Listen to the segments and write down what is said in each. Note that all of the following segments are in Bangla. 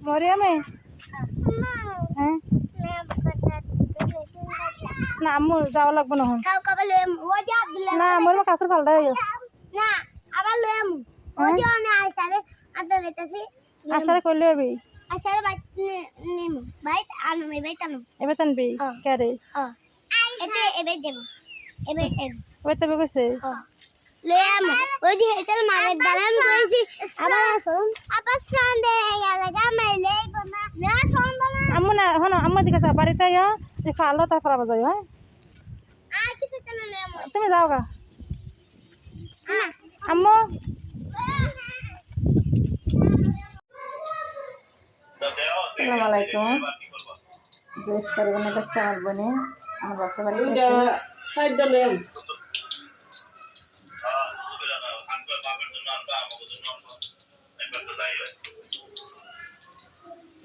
মরিয়ামে হ্যাঁ না আম্মু যাওয়া লাগবে না না আমার কাকুর পাল্টা আসারে করলে হবে এবার টানবি ক্যারে এবার তবে কইছে আম্মু না হন আম্মু দিকে বাড়িতে আলো তারপর আবার যাই হ্যাঁ তুমি যাও গা আম্মু আসসালামু আলাইকুম বেশ পরিমাণে কাছে আমার বোনে আমার বাচ্চা বাড়িতে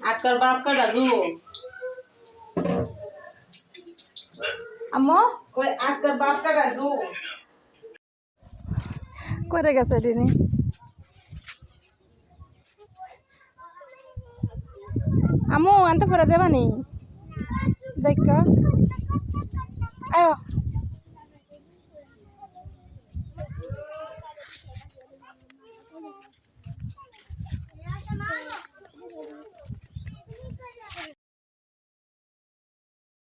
আজকাল বাপ কাটা দু আম্মু ওই আজকাল বাপ কাটা দু করে গেছে দিনে আম্মু আনতে পরে দেবানি দেখ আয়